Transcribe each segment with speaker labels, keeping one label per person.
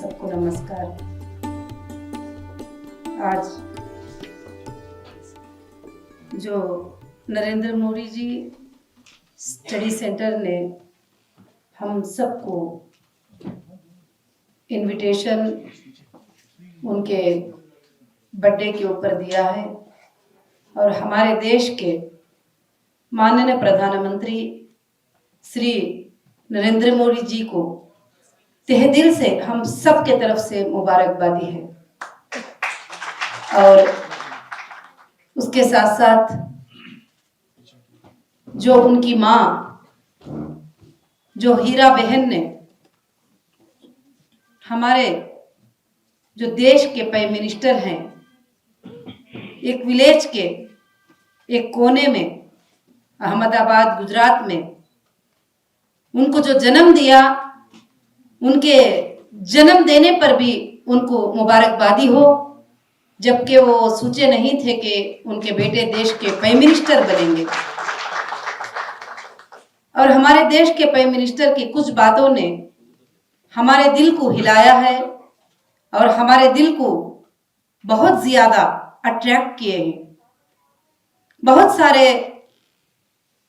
Speaker 1: सबको नमस्कार। आज जो नरेंद्र मोदी जी स्टडी सेंटर ने हम सबको इनविटेशन उनके बर्थडे के ऊपर दिया है और हमारे देश के माननीय प्रधानमंत्री श्री नरेंद्र मोदी जी को तहे दिल से हम सब के तरफ से मुबारकबादी है। और उसके साथ साथ जो उनकी माँ जो हीरा बहन ने हमारे जो देश के प्राइम मिनिस्टर हैं, एक विलेज के एक कोने में अहमदाबाद गुजरात में उनको जो जन्म दिया, उनके जन्म देने पर भी उनको मुबारकबादी हो, जबकि वो सोचे नहीं थे कि उनके बेटे देश के प्राइम मिनिस्टर बनेंगे। और हमारे देश के प्राइम मिनिस्टर की कुछ बातों ने हमारे दिल को हिलाया है और हमारे दिल को बहुत ज्यादा अट्रैक्ट किए हैं। बहुत सारे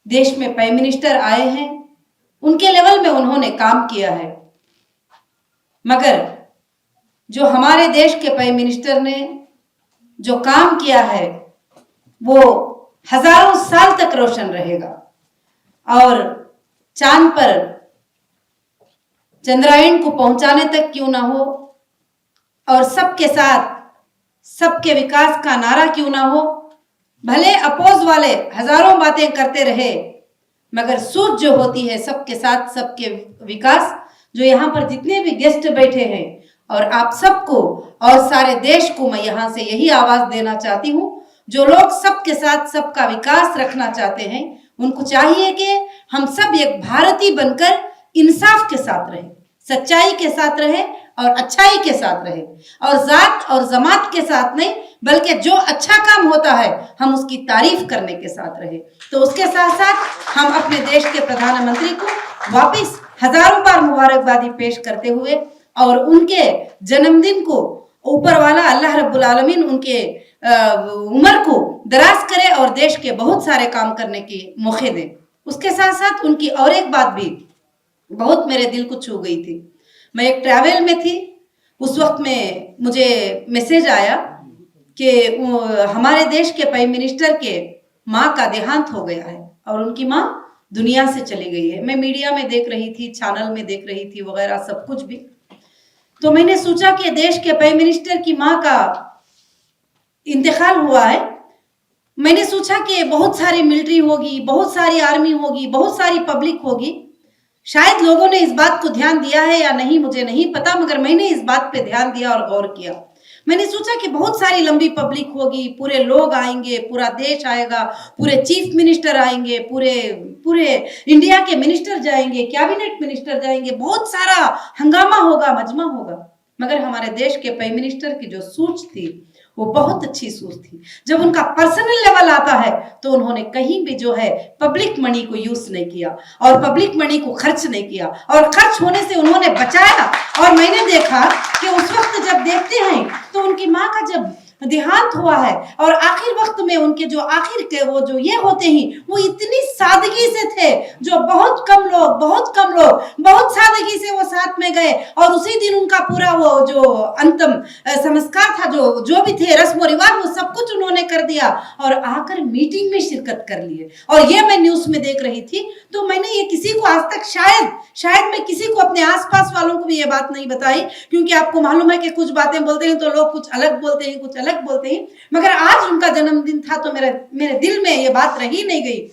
Speaker 1: देश में प्राइम मिनिस्टर आए हैं, उनके लेवल में उन्होंने काम किया है, मगर जो हमारे देश के प्राइम मिनिस्टर ने जो काम किया है वो हजारों साल तक रोशन रहेगा। और चांद पर चंद्रायन को पहुंचाने तक क्यों ना हो, और सबके साथ सबके विकास का नारा क्यों ना हो, भले अपोज वाले हजारों बातें करते रहे, मगर सोच जो होती है सबके साथ सबके विकास, जो यहाँ पर जितने भी गेस्ट बैठे हैं और आप सबको और सारे देश को मैं यहाँ से यही आवाज देना चाहती हूँ, जो लोग सबके साथ सबका विकास रखना चाहते हैं, उनको चाहिए कि हम सब एक भारतीय बनकर इंसाफ के साथ रहें, सच्चाई के साथ रहें और अच्छाई के साथ रहें, और जात और जमात के साथ नहीं, बल्कि जो अच्छा काम होता है हम उसकी तारीफ करने के साथ रहे। तो उसके साथ साथ हम अपने देश के प्रधानमंत्री को वापस हजारों बार मुबारकबादी पेश करते हुए और उनके जन्मदिन को ऊपर वाला अल्लाह रब्बुल आलमीन उनके उम्र को दराज करे और देश के बहुत सारे काम करने की मौके दे। उसके साथ साथ उनकी और एक बात भी बहुत मेरे दिल को छू गई थी। मैं एक ट्रैवल में थी, उस वक्त में मुझे मैसेज आया कि हमारे देश के प्राइम मिनिस्टर के माँ का देहांत हो गया है और उनकी माँ दुनिया से चली गई है। मैं मीडिया में देख रही थी, चैनल में देख रही थी वगैरह सब कुछ भी। तो मैंने सोचा कि देश के प्राइम मिनिस्टर की माँ का इंतकाल हुआ है। मैंने सोचा कि बहुत सारी मिलिट्री होगी, बहुत सारी आर्मी होगी, बहुत सारी पब्लिक होगी, शायद लोगों ने इस बात को ध्यान दिया है या नहीं मुझे नहीं पता, मगर मैंने इस बात पे ध्यान दिया और गौर किया। मैंने सोचा कि बहुत सारी लंबी पब्लिक होगी, पूरे लोग आएंगे, पूरा देश आएगा, पूरे चीफ मिनिस्टर आएंगे, पूरे इंडिया के मिनिस्टर जाएंगे, कैबिनेट मिनिस्टर जाएंगे, बहुत सारा हंगामा होगा, मजमा होगा। मगर हमारे देश के प्राइम मिनिस्टर की जो सोच थी वो बहुत अच्छी सोच थी। जब उनका पर्सनल लेवल आता है तो उन्होंने कहीं भी जो है पब्लिक मनी को यूज नहीं किया और पब्लिक मनी को खर्च नहीं किया, और खर्च होने से उन्होंने बचाया। और मैंने देखा कि उस वक्त जब देखते हैं तो उनकी माँ का जब देहांत हुआ है और आखिर वक्त में उनके जो आखिर के वो जो ये होते हैं वो इतनी सादगी से थे, जो बहुत कम लोग बहुत सादगी से वो साथ में गए और उसी दिन उनका पूरा वो जो अंतिम संस्कार था, जो भी थे रस्म रिवाज, वो सब कुछ उन्होंने कर दिया और आकर मीटिंग में शिरकत कर लिए। और ये मैं न्यूज में देख रही थी, तो मैंने ये किसी को आज तक शायद मैं किसी को अपने आसपास वालों को भी ये बात नहीं बताई, क्योंकि आपको मालूम है कि कुछ बातें बोलते हैं तो लोग कुछ अलग बोलते हैं, कुछ अलग बोलते हैं। मगर आज उनका जन्मदिन था तो मेरे दिल में ये बात रही नहीं गई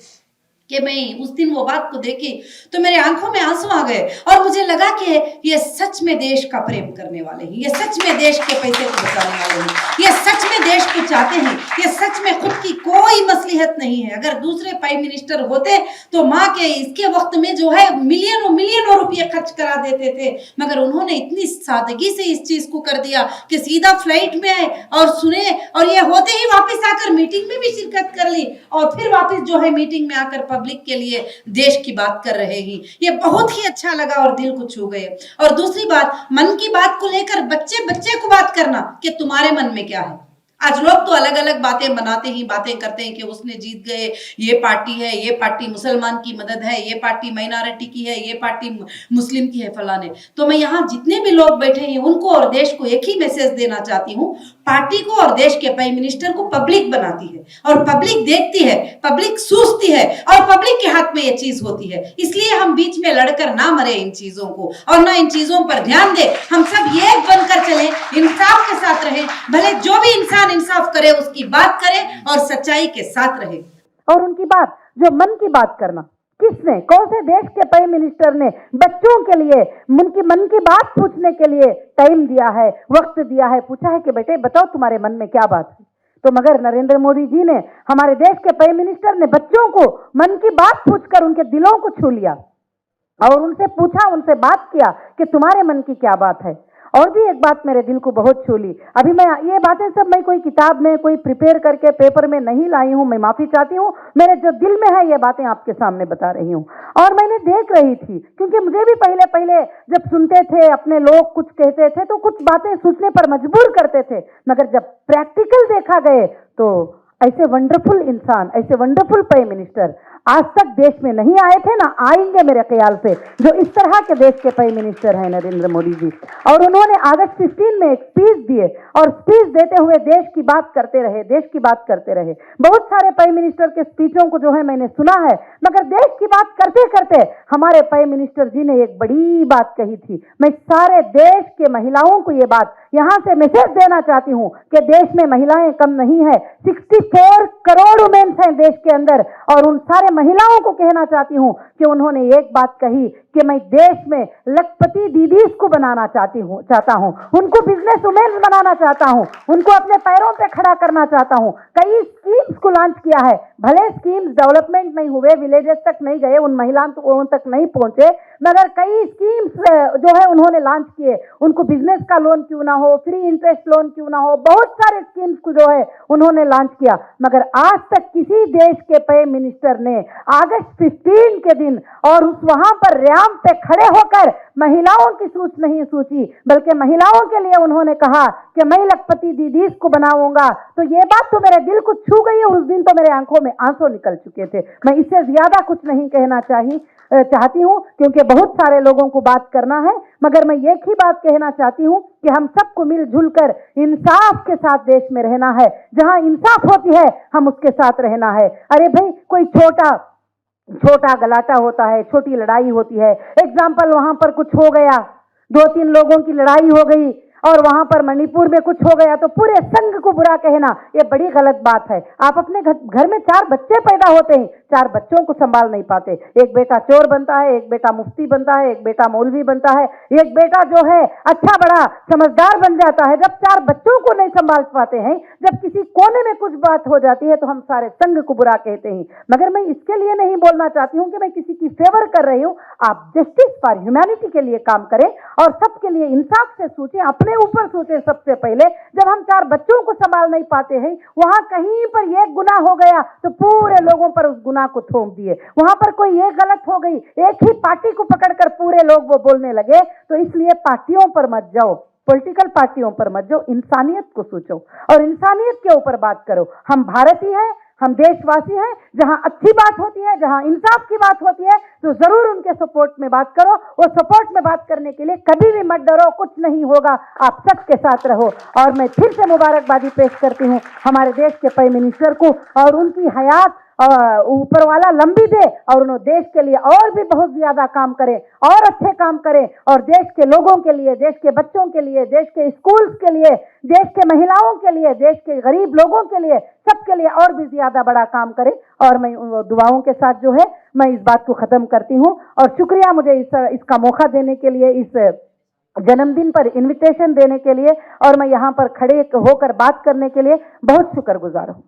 Speaker 1: कि मैं उस दिन वो बात को देखी तो मेरे आंखों में आंसू आ गए और मुझे लगा कि ये सच में देश का प्रेम करने वाले हैं, ये सच में देश के पैसे को बचाने वाले हैं, ये सच में देश को चाहते हैं, ये सच में खुद की कोई मसलिहत नहीं है। अगर दूसरे प्राइम मिनिस्टर होते तो माँ के इसके वक्त में जो है मिलियनों रुपये खर्च करा देते थे, मगर उन्होंने इतनी सादगी से इस चीज को कर दिया कि सीधा फ्लाइट में आए और सुने और ये होते ही वापस आकर मीटिंग में भी शिरकत कर ली और फिर वापस जो है मीटिंग में आकर पब्लिक के लिए देश की बात कर रहे हैं। ये बहुत ही अच्छा लगा और दिल को छू गए। और दूसरी बात, मन की बात को लेकर बच्चे बच्चे को बात करना कि तुम्हारे मन में क्या है। आज लोग तो अलग अलग बातें बनाते ही बातें करते हैं कि उसने जीत गए, ये पार्टी है, ये पार्टी मुसलमान की मदद है, ये पार्टी माइनॉरिटी की है, ये पार्टी मुस्लिम की है, फलाने। तो मैं यहाँ जितने भी लोग बैठे हैं उनको और देश को एक ही मैसेज देना चाहती हूँ, पार्टी को और देश के प्राइम मिनिस्टर को पब्लिक बनाती है और पब्लिक देखती है, पब्लिक सूझती है और पब्लिक के हाथ में ये चीज होती है। इसलिए हम बीच में लड़कर ना मरे इन चीजों को और ना इन चीजों पर ध्यान दे। हम सब ये बनकर चले, इंसाफ के साथ रहे, भले जो भी इंसान इंसाफ करे उसकी बात करे और सच्चाई के साथ रहे।
Speaker 2: और उनकी बात, जो मन की बात करना, किसने, कौन से देश के प्राइम मिनिस्टर ने बच्चों के लिए उनकी मन की बात पूछने के लिए टाइम दिया है, वक्त दिया है, पूछा है कि बेटे बताओ तुम्हारे मन में क्या बात है? तो मगर नरेंद्र मोदी जी ने, हमारे देश के प्राइम मिनिस्टर ने बच्चों को मन की बात पूछकर उनके दिलों को छू लिया और उनसे पूछा, उनसे बात किया कि तुम्हारे मन की क्या बात है। और भी एक बात मेरे दिल को बहुत छू ली। अभी मैं ये बातें सब मैं कोई किताब में कोई प्रिपेयर करके पेपर में नहीं लाई हूँ, मैं माफी चाहती हूँ। मेरे जो दिल में है ये बातें आपके सामने बता रही हूँ। और मैंने देख रही थी, क्योंकि मुझे भी पहले पहले जब सुनते थे अपने लोग कुछ कहते थे तो कुछ बातें सोचने पर मजबूर करते थे, मगर जब प्रैक्टिकल देखा गए तो ऐसे वंडरफुल इंसान, ऐसे वंडरफुल प्राइम मिनिस्टर आज तक देश में नहीं आए थे, ना आएंगे मेरे ख्याल से, जो इस तरह के देश के प्राइम मिनिस्टर हैं नरेंद्र मोदी जी। और उन्होंने अगस्त 15 में एक स्पीच दिए और स्पीच देते हुए देश की बात करते रहे, देश की बात करते रहे। बहुत सारे प्राइम मिनिस्टर के स्पीचों को जो है मैंने सुना है, मगर देश की बात करते करते हमारे प्राइम मिनिस्टर जी ने एक बड़ी बात कही थी। मैं सारे देश के महिलाओं को ये बात यहां से मैसेज देना चाहती हूं कि देश में महिलाएं कम नहीं है, 64 करोड़ वुमेन्स हैं देश के अंदर। और उन सारे महिलाओं को कहना चाहती हूं कि उन्होंने एक बात कही कि मैं देश में लखपति दीदीज को बनाना चाहता हूं, उनको बिजनेस वुमेन बनाना चाहता हूं, उनको अपने पैरों पे खड़ा करना चाहता हूं। कई स्कीम्स को लॉन्च किया है, भले स्कीम्स डेवलपमेंट नहीं हुए, विलेजेस तक नहीं गए, उन महिलाओं तक नहीं पहुंचे, मगर कई स्कीम्स जो है उन्होंने लॉन्च किए। उनको बिजनेस का लोन क्यों ना हो, फ्री इंटरेस्ट लोन क्यों ना हो, बहुत सारे स्कीम्स को जो है उन्होंने लॉन्च किया। मगर आज तक किसी देश के प्राइम मिनिस्टर ने अगस्त 15 के दिन और उस वहां पर रैंप पे खड़े होकर महिलाओं की सोच नहीं सोची, बल्कि महिलाओं के लिए उन्होंने कहा कि मैं लखपति दीदीज को बनाऊंगा। तो ये बात तो मेरे दिल को छू गई है। उस दिन तो मेरे आंखों में आंसू निकल चुके थे। मैं इससे ज्यादा कुछ नहीं कहना चाहती हूं, क्योंकि बहुत सारे लोगों को बात करना है, मगर मैं एक ही बात कहना चाहती हूं कि हम सबको मिलजुल कर इंसाफ के साथ देश में रहना है। जहां इंसाफ होती है हम उसके साथ रहना है। अरे भाई, कोई छोटा गलाटा होता है, छोटी लड़ाई होती है, एग्जाम्पल वहां पर कुछ हो गया, 2-3 लोगों की लड़ाई हो गई और वहां पर मणिपुर में कुछ हो गया तो पूरे संघ को बुरा कहना, ये बड़ी गलत बात है। आप अपने घर में 4 बच्चे पैदा होते हैं, 4 बच्चों को संभाल नहीं पाते। एक बेटा चोर बनता है, एक बेटा मुफ्ती बनता है, एक बेटा मौलवी बनता है, एक बेटा जो है अच्छा बड़ा समझदार बन जाता है। जब 4 बच्चों को नहीं संभाल पाते हैं, जब किसी कोने में कुछ बात हो जाती है तो हम सारे संघ को बुरा कहते हैं। मगर मैं इसके लिए नहीं बोलना चाहती हूं कि मैं किसी की फेवर कर रही हूं। आप जस्टिस फॉर ह्यूमैनिटी के लिए काम करें और सबके लिए इंसाफ से सोचें, अपने ऊपर सोचें। सबसे पहले जब हम 4 बच्चों को संभाल नहीं पाते हैं, वहां कहीं पर एक गुनाह हो गया तो पूरे लोगों पर उस गुनाह को थोप दिए। वहां पर कोई एक गलत हो गई, एक ही पार्टी को पकड़कर पूरे लोग वो बोलने लगे। तो इसलिए पार्टियों पर मत जाओ, पॉलिटिकल पार्टियों पर मत जाओ, इंसानियत को सोचो और इंसानियत के ऊपर बात करो। हम भारतीय हैं, हम देशवासी हैं। जहां अच्छी बात होती है, जहां इंसाफ की बात होती है, तो जरूर उनके सपोर्ट में बात करो। वो सपोर्ट में बात करने के लिए कभी भी मत डरो, कुछ नहीं होगा, आप सबके साथ रहो। और मैं फिर से मुबारकबादी पेश करती हूं हमारे देश के प्राइम मिनिस्टर को, और उनकी हयात ऊपर वाला लंबी दे और उन्होंने देश के लिए और भी बहुत ज्यादा काम करें और अच्छे काम करें, और देश के लोगों के लिए, देश के बच्चों के लिए, देश के स्कूल्स के लिए, देश के महिलाओं के लिए, देश के गरीब लोगों के लिए, सबके लिए और भी ज्यादा बड़ा काम करें। और मैं दुआओं के साथ जो है मैं इस बात को खत्म करती हूं। और शुक्रिया मुझे इसका मौका देने के लिए, इस जन्मदिन पर इनविटेशन देने के लिए, और मैं यहाँ पर खड़े होकर बात करने के लिए बहुत शुक्रगुजार हूं।